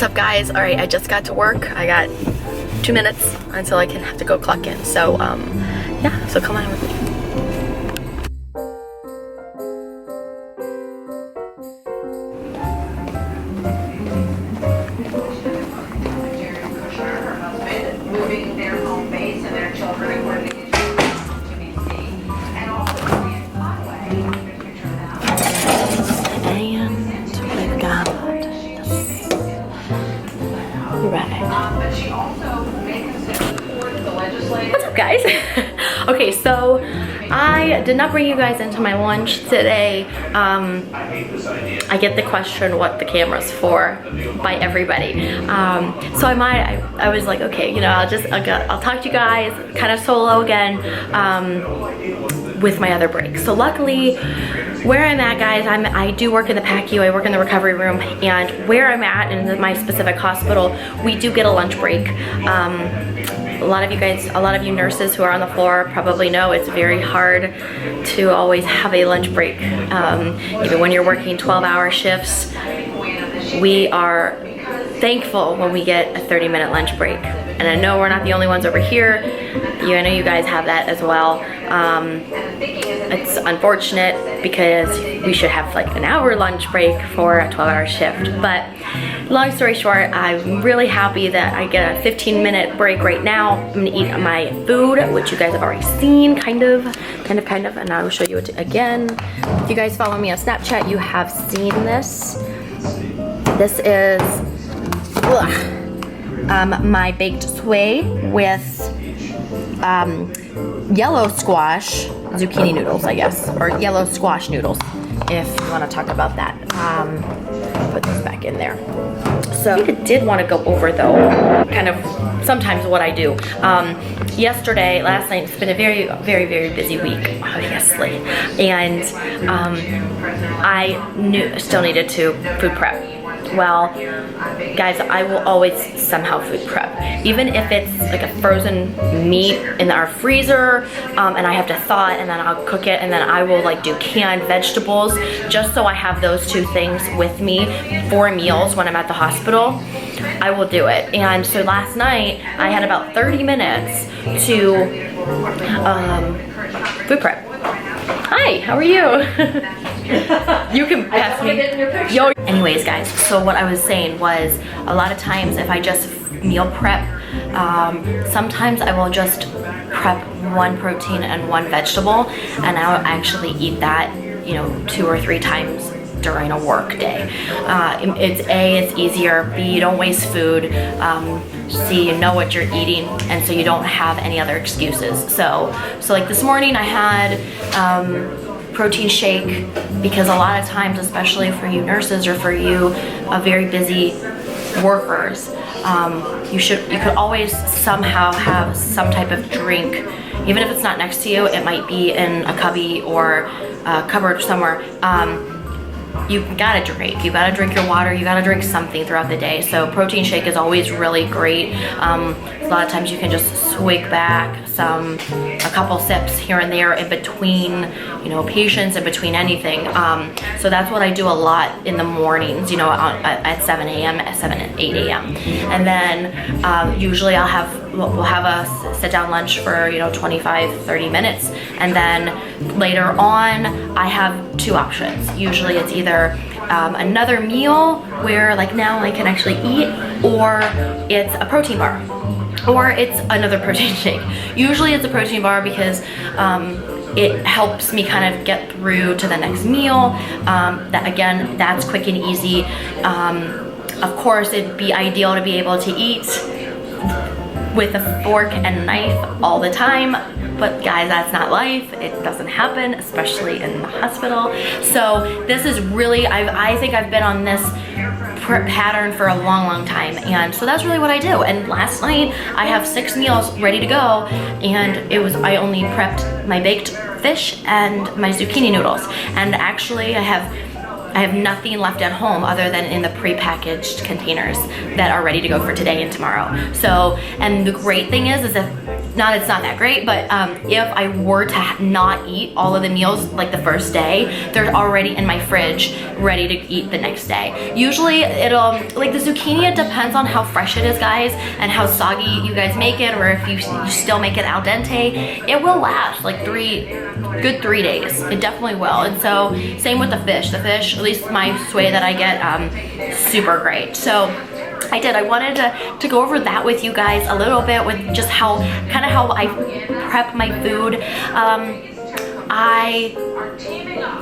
up, guys? All right, I just got to work. I got 2 minutes until I can have to go clock in. So yeah, so come on with me. Moving their home base and their children and working in and also and we've got but she also may consider the legislative. What's up, guys? Okay, so I did not bring you guys into my lunch today. I get the question what the camera's for by everybody. So I was like, okay, you know, I'll talk to you guys kind of solo again with my other break. So luckily, where I'm at, guys, I do work in the PACU, I work in the recovery room, and where I'm at in my specific hospital, we do get a lunch break. A lot of you nurses who are on the floor probably know it's very hard to always have a lunch break. Even when you're working 12-hour shifts, we are thankful when we get a 30-minute lunch break. And I know we're not the only ones over here. I know you guys have that as well. It's unfortunate because we should have like an hour lunch break for a 12-hour shift. But long story short, I'm really happy that I get a 15-minute break right now. I'm gonna eat my food, which you guys have already seen, kind of, and I will show you it again. If you guys follow me on Snapchat, you have seen this. This is my baked sway with yellow squash zucchini noodles, I guess, or yellow squash noodles, if you want to talk about that. Put this back in there. So I did want to go over, though, kind of sometimes what I do. Last night, it's been a very, very, very busy week, obviously, and I still needed to food prep. Well, guys, I will always somehow food prep. Even if it's like a frozen meat in our freezer, and I have to thaw it and then I'll cook it, and then I will like do canned vegetables just so I have those two things with me for meals when I'm at the hospital. I will do it. And so last night I had about 30 minutes to food prep. Hi, how are you? You can pass me. Yo. Anyways, guys, so what I was saying was a lot of times if I just meal prep, sometimes I will just prep one protein and one vegetable, and I'll actually eat that, you know, 2 or 3 times during a work day. It's easier, B, you don't waste food, C, you know what you're eating, and so you don't have any other excuses. So like this morning I had protein shake, because a lot of times, especially for you nurses or for you very busy workers, you could always somehow have some type of drink, even if it's not next to you. It might be in a cubby or a cupboard somewhere. You gotta drink. You gotta drink your water. You gotta drink something throughout the day. So protein shake is always really great. A lot of times you can just swig back a couple sips here and there in between, you know, patients, in between anything. So that's what I do a lot in the mornings, you know, at 7 a.m., at 7 and 8 a.m. And then usually we'll have a sit-down lunch for, you know, 25-30 minutes, and then later on I have 2 options. Usually it's either another meal where like now I can actually eat, or it's a protein bar, or it's another protein shake. Usually it's a protein bar because it helps me kind of get through to the next meal. That's quick and easy. Of course, it'd be ideal to be able to eat with a fork and knife all the time, but guys, that's not life. It doesn't happen, especially in the hospital. So this is really, I think I've been on this pattern for a long time, and so that's really what I do. And last night I have 6 meals ready to go, and I only prepped my baked fish and my zucchini noodles, and actually I have nothing left at home other than in the pre-packaged containers that are ready to go for today and tomorrow. So, and the great thing is that it's not that great, but if I were to not eat all of the meals like the first day, they're already in my fridge ready to eat the next day. Usually it'll, like the zucchini, it depends on how fresh it is, guys, and how soggy you guys make it, or if you still make it al dente. It will last like good 3 days. It definitely will. And so same with the fish. The fish, at least my sway that I get, super great. So I wanted to go over that with you guys a little bit, with just how I prep my food.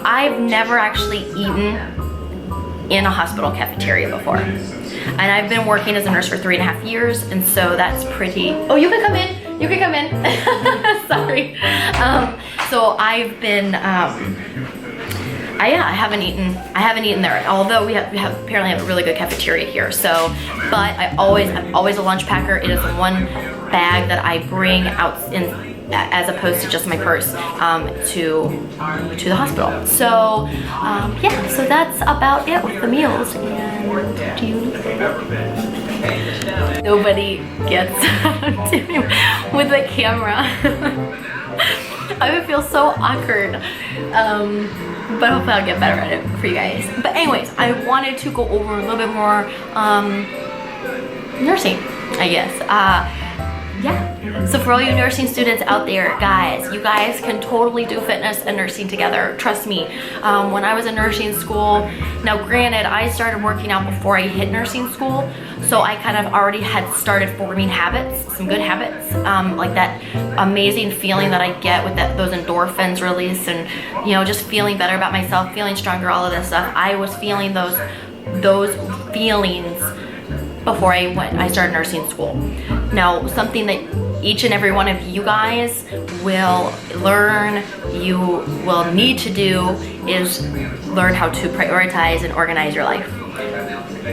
I've never actually eaten in a hospital cafeteria before. And I've been working as a nurse for 3.5 years, and so that's pretty, oh, you can come in. You can come in. Sorry. So I've been, I haven't eaten there, although we apparently have a really good cafeteria here. So, but I'm always a lunch packer. It is one bag that I bring out in, as opposed to just my purse, to the hospital. So yeah, so that's about it with the meals. And do you? Nobody gets to me with the camera. I would feel so awkward. But hopefully I'll get better at it for you guys. But anyways, I wanted to go over a little bit more nursing, I guess. Yeah. So for all you nursing students out there, guys, you guys can totally do fitness and nursing together. Trust me. When I was in nursing school, now granted, I started working out before I hit nursing school, so I kind of already had started forming habits, some good habits, like that amazing feeling that I get with those endorphins release, and just feeling better about myself, feeling stronger, all of this stuff. I was feeling those feelings before I started nursing school. Now, something that each and every one of you guys will learn, you will need to do, is learn how to prioritize and organize your life.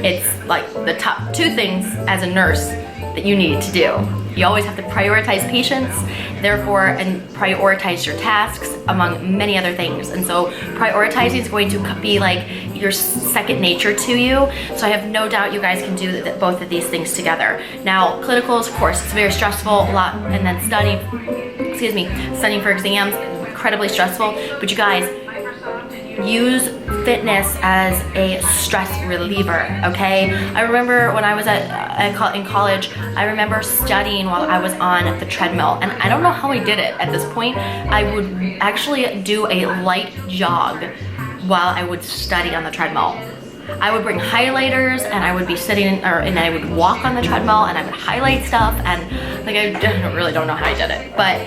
It's like the top 2 things as a nurse that you need to do. You always have to prioritize patients, therefore, and prioritize your tasks among many other things. And so prioritizing is going to be like your second nature to you. So I have no doubt you guys can do both of these things together. Now, clinicals, of course, it's very stressful, a lot, and then studying for exams, incredibly stressful. But you guys, use fitness as a stress reliever, okay? I remember when I was in college, I remember studying while I was on the treadmill, and I don't know how I did it at this point. I would actually do a light jog while I would study on the treadmill. I would bring highlighters, and I would be sitting, and I would walk on the treadmill, and I would highlight stuff, and like I really don't know how I did it, but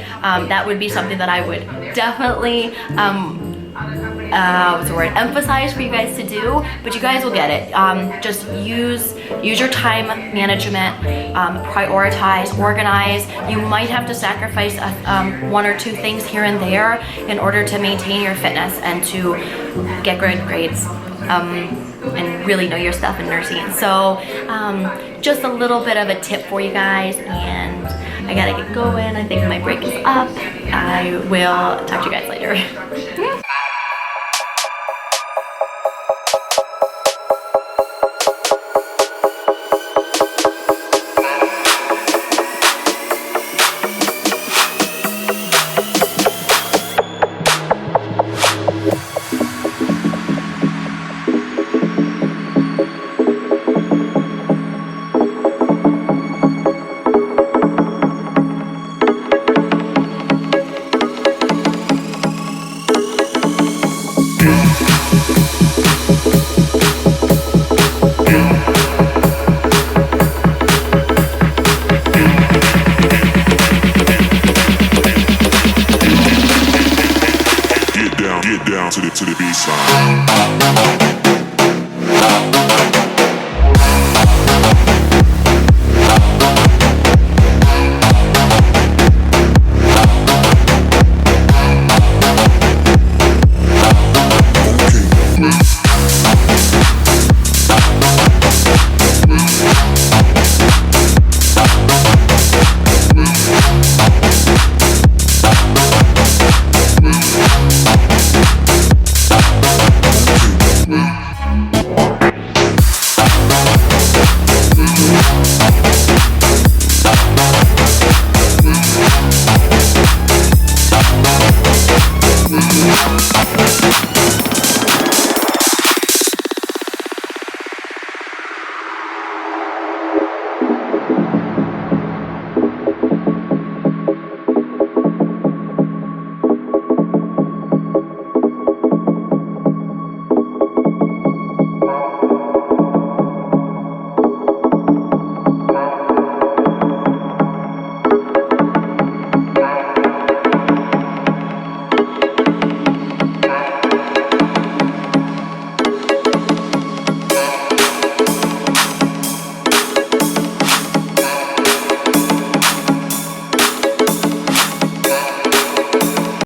that would be something that I would definitely emphasize for you guys to do. But you guys will get it. Just use your time management, prioritize, organize. You might have to sacrifice 1 or 2 things here and there in order to maintain your fitness and to get good grades, and really know your stuff in nursing. So just a little bit of a tip for you guys, and I gotta get going. I think my break is up. I will talk to you guys later.